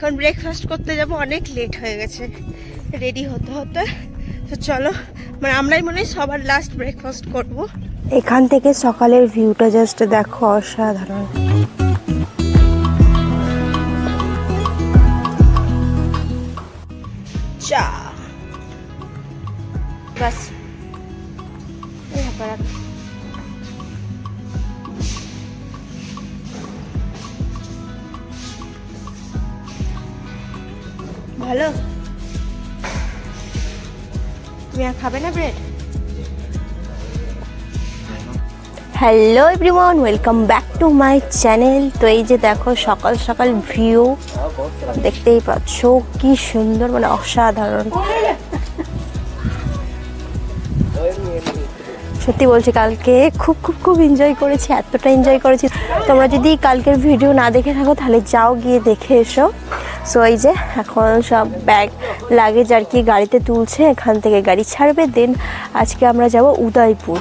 কারণ ব্রেকফাস্ট করতে যাব, অনেক লেট হয়ে গেছে রেডি হতে হতে। তো চলো, মানে আমরাই মনে হয় সবার লাস্ট ব্রেকফাস্ট করব। এখান থেকে সকালের ভিউটা জাস্ট দেখো, অসাধারণ। চা বাস ভালো। তুমি আর খাবে না bread? Hello everyone, welcome back to my channel. তো এই যে দেখো সকাল সকাল ভিউ, দেখতেই পাচ্ছ কি সুন্দর, মানে অসাধারণ। সত্যি বলছি, কালকে খুব খুব খুব এনজয় করেছি, এতটা এনজয় করেছি। তোমরা যদি কালকের ভিডিও না দেখে থাকো তাহলে যাও, গিয়ে দেখে এসো। সো এই যে এখন সব ব্যাগ লাগেজ আর কি গাড়িতে তুলছে, এখান থেকে গাড়ি ছাড়বে, দেন আজকে আমরা যাব উদয়পুর।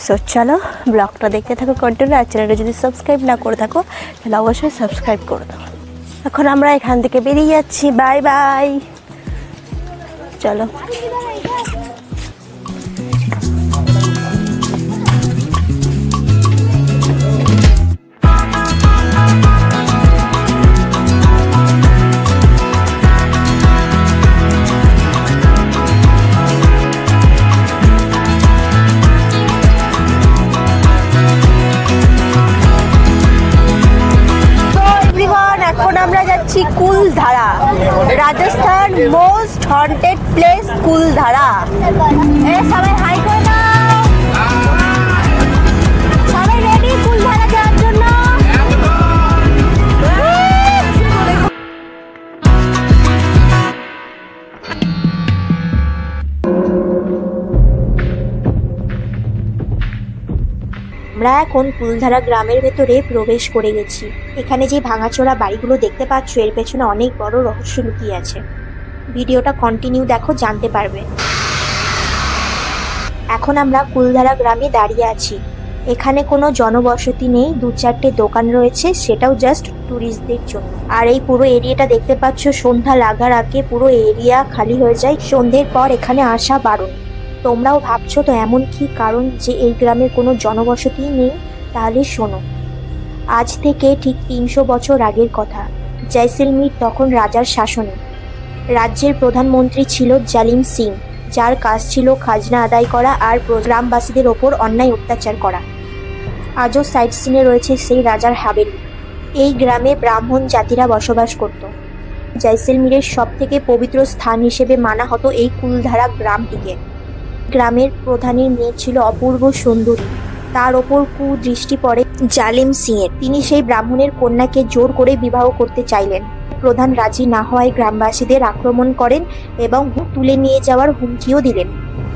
সো চলো ব্লগটা দেখতে থাকো কন্টিনিউ। আর চ্যানেলটা যদি সাবস্ক্রাইব না করে থাকো তাহলে অবশ্যই সাবস্ক্রাইব করে দাও। এখন আমরা এখান থেকে বেরিয়ে যাচ্ছি, বাই বাই। চলো Kuldhara, Rajasthan most haunted place Kuldhara. সবাই হাই করে দাও, সবাই রেডি কুলধারা যাওয়ার জন্য। আমরা এখন কুলধারা গ্রামের ভেতরে প্রবেশ করে গেছি। এখানে যে ভাঙাচোরা বাড়িগুলো দেখতে পাচ্ছ, এর পেছনে অনেক বড় রহস্য লুকিয়ে আছে। ভিডিওটা কন্টিনিউ দেখো, জানতে পারবে। এখন আমরা কুলধারা গ্রামে দাঁড়িয়ে আছি। এখানে কোনো জনবসতি নেই, দু চারটে দোকান রয়েছে, সেটাও জাস্ট ট্যুরিস্টদের জন্য। আর এই পুরো এরিয়াটা দেখতে পাচ্ছ, সন্ধ্যা লাগার আগে পুরো এরিয়া খালি হয়ে যায়। সন্ধ্যের পর এখানে আসা বারণ। তোমরাও ভাবছো তো এমন কি কারণ যে এই গ্রামের কোনো জনবসতি নেই? তাহলে শোনো, আজ থেকে ঠিক 300 বছর আগের কথা। জয়সলমীর তখন রাজার শাসনে। রাজ্যের প্রধানমন্ত্রী ছিল জালিম সিং, যার কাজ ছিল খাজনা আদায় করা আর গ্রামবাসীদের ওপর অন্যায় অত্যাচার করা। আজও সাইট সিনে রয়েছে সেই রাজার হাভেলি। এই গ্রামে ব্রাহ্মণ জাতিরা বসবাস করত। জয়সলমীরের সব থেকে পবিত্র স্থান হিসেবে মানা হতো এই কুলধারা গ্রামটিকে। গ্রামের প্রধানের মেয়ে ছিল অপূর্ব সুন্দরী। তার ওপর কুদৃষ্টি পড়ে জালিম সিং এর। তিনি সেই ব্রাহ্মণের কন্যাকে জোর করে বিবাহ করতে চাইলেন। প্রধান রাজি না হওয়ায় গ্রামবাসীদের আক্রমণ করেন এবং তুলে নিয়ে যাওয়ার হুমকিও দিলেন।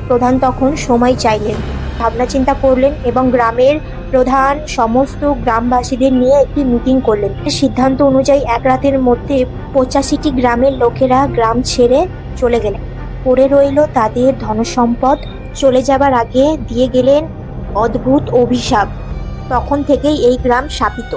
প্রধান তখন সময় চাইলেন, ভাবনা চিন্তা করলেন এবং গ্রামের প্রধান সমস্ত গ্রামবাসীদের নিয়ে একটি মিটিং করলেন। সিদ্ধান্ত অনুযায়ী এক রাতের মধ্যে 85টি গ্রামের লোকেরা গ্রাম ছেড়ে চলে গেলেন। পড়ে রইল তাদের ধনসম্পদ। চলে যাবার আগে দিয়ে গেলেন অদ্ভুত অভিশাপ। তখন থেকেই এই গ্রাম শাপিত।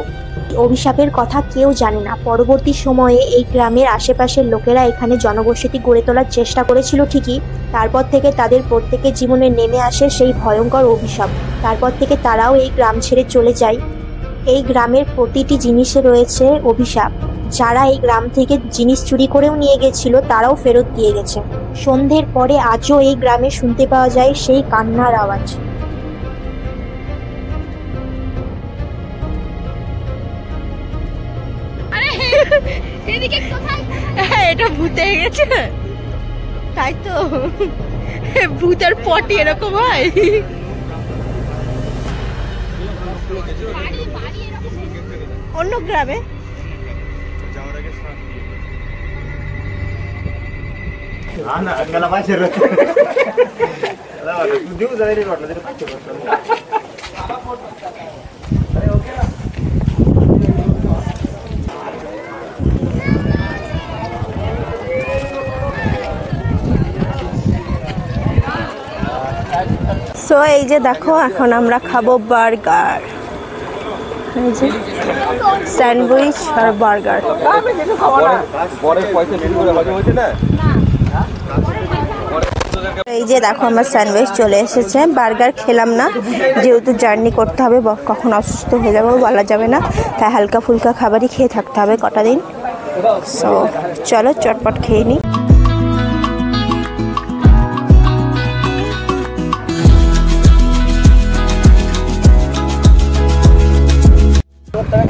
অভিশাপের কথা কেউ জানে না। পরবর্তী সময়ে এই গ্রামের আশেপাশের লোকেরা এখানে জনবসতি গড়ে তোলার চেষ্টা করেছিল ঠিকই, তারপর থেকে তাদের প্রত্যেকের জীবনে নেমে আসে সেই ভয়ঙ্কর অভিশাপ। তারপর থেকে তারাও এই গ্রাম ছেড়ে চলে যায়। এই গ্রামের প্রতিটি জিনিসে রয়েছে অভিশাপ। যারা এই গ্রাম থেকে জিনিস চুরি করেও নিয়ে গেছিল তারাও ফেরত দিয়ে গেছে। সন্ধ্যের পরে আজও এই গ্রামে শুনতে পাওয়া যায় সেই কান্নার আওয়াজ। এটা ভূতে গেছে, তাই তো ভূতের পটি এরকম হয়। অন্য গ্রামে সো এই যে দেখো, এখন আমরা খাবো বার্গার। এই যে স্যান্ডউইচ আর বার্গার। এই যে দেখো আমার স্যান্ডউইচ চলে এসেছে। বার্গার খেলাম না, যেহেতু জার্নি করতে হবে, কখন অসুস্থ হয়ে যাবো বলা যাবে না, তাই হালকা ফুলকা খাবারই খেয়ে থাকতে হবে কটা দিন। সো চলো চটপট খেয়ে নিই।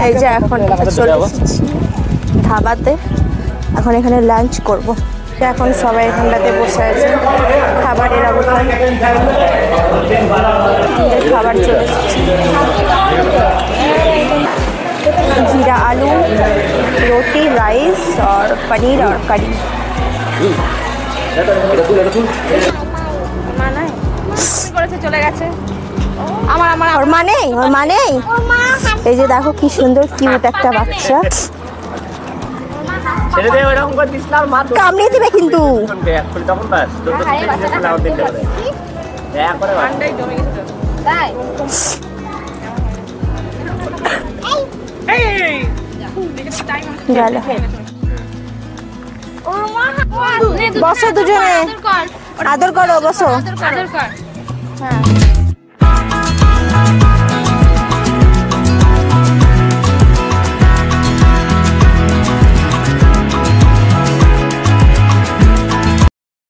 এই যে এখন চলে এসেছি ধাবাতে, এখন এখানে লাঞ্চ করব। এখন সবাই এখানটাতে বসে আছে, খাবারের অবস্থান, খাবার চলে এসেছে। जीरा आलू रोटी राइस और पनीर और कड़ी। চলে গেছে আমার আমার ওর মানে এই যে দেখো কি সুন্দর কিউট একটা বাচ্চা। কামড়িয়ে দিবে কিন্তু। বসো দুজনে, আদর করো, বসো। হ্যাঁ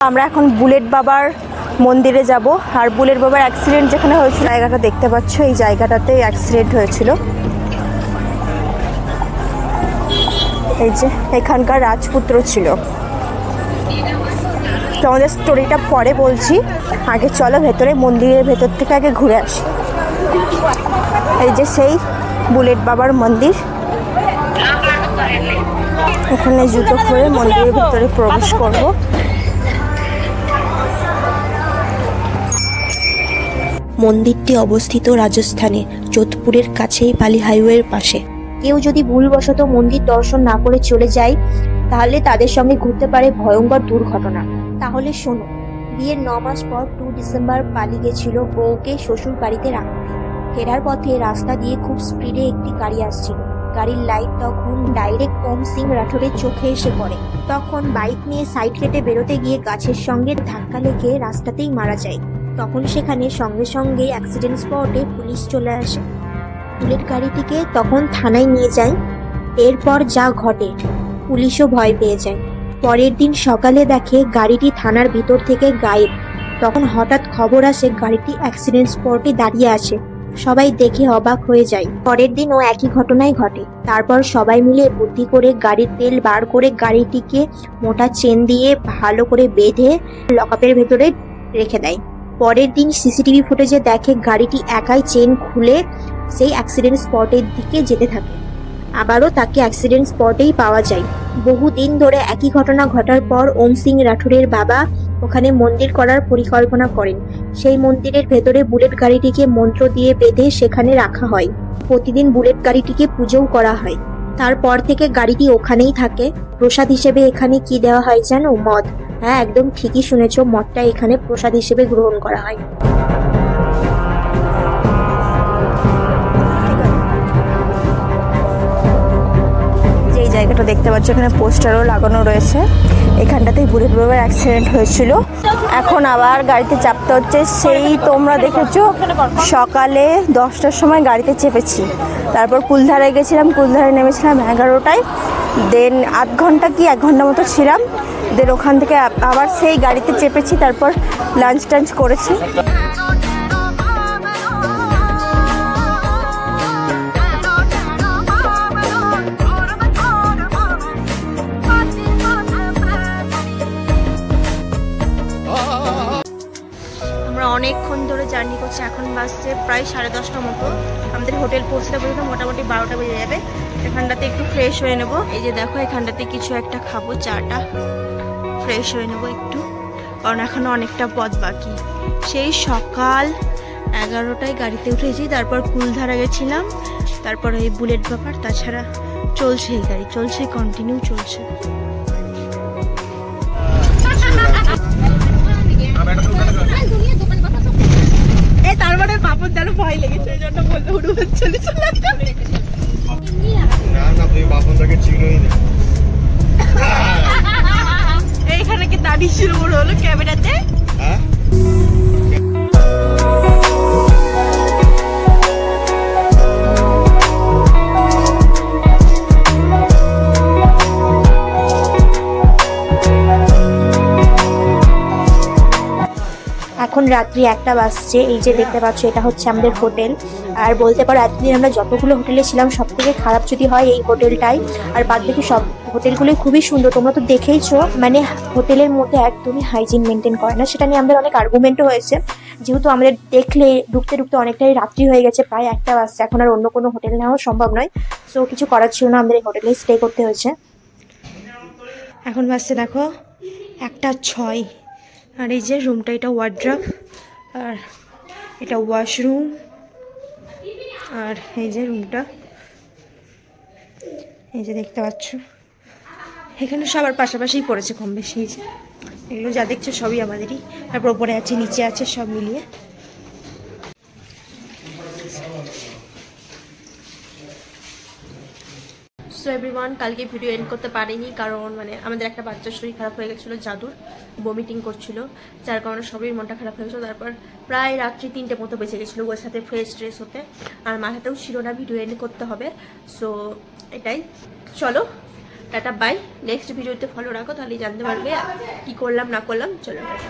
আমরা এখন বুলেট বাবার মন্দিরে যাব। আর বুলেট বাবার অ্যাক্সিডেন্ট যেখানে হয়েছিল, জায়গাটা দেখতে পাচ্ছ, এই জায়গাটাতে অ্যাক্সিডেন্ট হয়েছিল। এই যে এখানকার রাজপুত্র ছিল। তো আমাদের স্টোরিটা পরে বলছি, আগে চলো ভেতরে, মন্দিরের ভেতর থেকে আগে ঘুরে আসি। এই যে সেই বুলেট বাবার মন্দির, এখানে জুতো পরে মন্দিরের ভেতরে প্রবেশ করব। মন্দিরটি অবস্থিত রাজস্থানে, যোধপুরের কাছেই পালি হাইওয়ের পাশে। কেউ যদি ভুলবশত মন্দির দর্শন না করে চলে যায়, তাহলে তাদের সঙ্গে ঘটতে পারে ভয়ঙ্কর দুর্ঘটনা। তাহলে শোনো, বিয়ের 9 মাস পর 2 ডিসেম্বর পালি গেছিল বউকে শ্বশুর বাড়িতে রাখতে। ফেরার পথে রাস্তা দিয়ে খুব স্পিডে একটি গাড়ি আসছিল। গাড়ির লাইট তখন ডাইরেক্ট ওম সিং রাঠোরের চোখে এসে পড়ে। তখন বাইক নিয়ে সাইড কেটে বেরোতে গিয়ে গাছের সঙ্গে ধাক্কা লেগে রাস্তাতেই মারা যায়। তখন সেখানে সঙ্গে সঙ্গে অ্যাক্সিডেন্ট স্পটে পুলিশ চলে আসে। বুলেট গাড়িটিকে তখন থানায় নিয়ে যায়। এরপর যা ঘটে, পুলিশও ভয় পেয়ে যায়। পরের দিন সকালে দেখে গাড়িটি থানার ভিতর থেকে গায়েব। তখন হঠাৎ খবর আসে গাড়িটি অ্যাক্সিডেন্ট স্পটে দাঁড়িয়ে আছে। সবাই দেখে অবাক হয়ে যায়। পরের দিনও একই ঘটনাই ঘটে। তারপর সবাই মিলে বুদ্ধি করে গাড়ির তেল বার করে গাড়িটিকে মোটা চেন দিয়ে ভালো করে বেঁধে লকআপের ভেতরে রেখে দেয়। পরের দিন সিসিটিভি ফুটেজে দেখে গাড়িটি একাই চেন খুলে সেই অ্যাক্সিডেন্ট স্পটের দিকে যেতে থাকে। আবারও তাকে অ্যাক্সিডেন্ট স্পটেই পাওয়া যায়। বহুদিন ধরে একই ঘটনা ঘটার পর ওম সিং রাঠোরের বাবা ওখানে মন্দির করার পরিকল্পনা করেন। সেই মন্দিরের ভেতরে বুলেট গাড়িটিকে মন্ত্র দিয়ে বেঁধে সেখানে রাখা হয়। প্রতিদিন বুলেট গাড়িটিকে পুজোও করা হয়। তারপর থেকে গাড়িটি ওখানেই থাকে। প্রসাদ হিসেবে এখানে কি দেওয়া হয় জানো? মদ। হ্যাঁ, একদম ঠিকই শুনেছো, মদটা এখানে প্রসাদ হিসেবে গ্রহণ করা হয়। যেই জায়গাটা দেখতে পাচ্ছ, এখানে পোস্টারও লাগানো রয়েছে। এখানটাতেই বুলেট বাবার অ্যাক্সিডেন্ট হয়েছিল। এখন আবার গাড়িতে চাপতে হচ্ছে। সেই তোমরা দেখেছো সকালে 10টার সময় গাড়িতে চেপেছি, তারপর কুলধারায় গেছিলাম, কুলধারায় নেমেছিলাম 11টায়। দেন আধ ঘন্টা কি 1 ঘন্টা মতো ছিলাম। দেন ওখান থেকে আবার সেই গাড়িতে চেপেছি, তারপর লাঞ্চ টাঞ্চ করেছি। অনেকক্ষণ ধরে জার্নি করছি, এখন বাসছে প্রায় 10:30টার মতো। আমাদের হোটেল পৌঁছতে পর্যন্ত মোটামুটি 12টা বেজে যাবে। এখানটাতে একটু ফ্রেশ হয়ে নেব। এই যে দেখো, এখানটাতে কিছু একটা খাবো, চাটা ফ্রেশ হয়ে নেব একটু, কারণ এখনো অনেকটা পথ বাকি। সেই সকাল 11টায় গাড়িতে উঠেছি, তারপর কুলধারা গেছিলাম, তারপর এই বুলেট ব্যাপার। তাছাড়া চলছে, এই গাড়ি চলছে, কন্টিনিউ চলছে। তার মানে পাপড় যেন ভয় লেগেছে, ওই জন্য বলতে উড়ু চলে চলে এখন রাত্রি 1টা বাজছে। এই যে দেখতে পাচ্ছ এটা হচ্ছে আমাদের হোটেল। আর বলতে পারো এতদিন আমরা যতগুলো হোটেলে ছিলাম সব থেকে খারাপ যদি হয় এই হোটেলটাই। আর বাদ বাকি সব হোটেলগুলোই খুবই সুন্দর, তোমরা তো দেখেইছো। মানে হোটেলের মধ্যে একদমই হাইজিন মেনটেন করে না, সেটা নিয়ে আমাদের অনেক আর্গুমেন্টও হয়েছে। যেহেতু আমাদের দেখলে ঢুকতে ঢুকতে অনেকটাই রাত্রি হয়ে গেছে, প্রায় 1টা বাজছে, এখন আর অন্য কোনো হোটেল নেওয়া সম্ভব নয়। সো কিছু করার ছিল না, আমাদের এই হোটেলে স্টে করতে হয়েছে। এখন বাজছে দেখো 1টা 6। আর এই যে রুমটা, এটা ওয়ার্ড্রপ, আর এটা ওয়াশরুম, আর এই যে রুমটা, এই যে দেখতে পাচ্ছ এখানে সবার পাশাপাশি পড়েছে কম বেশি। এই যে এগুলো যা দেখছো সবই আমাদেরই। তারপর ওপরে আছে, নিচে আছে, সব মিলিয়ে। সো এভরিওয়ান, কালকে ভিডিও এন্ড করতে পারিনি, কারণ মানে আমাদের একটা বাচ্চার শরীর খারাপ হয়ে গেছিলো, জাদুর বমিটিং করছিল, যার কারণে সবই মনটা খারাপ হয়ে গেছিলো। তারপর প্রায় রাত্রি 3টে মতো বেঁচে গেছিলো ওর সাথে ফ্রেশ ট্রেস হতে, আর মাথাতেও ছিল না ভিডিও এন্ড করতে হবে। সো এটাই, চলো টাটা বাই। নেক্সট ভিডিওতে ফলো রাখো, তাহলে জানতে পারবে কি করলাম না করলাম। চলো টাটা।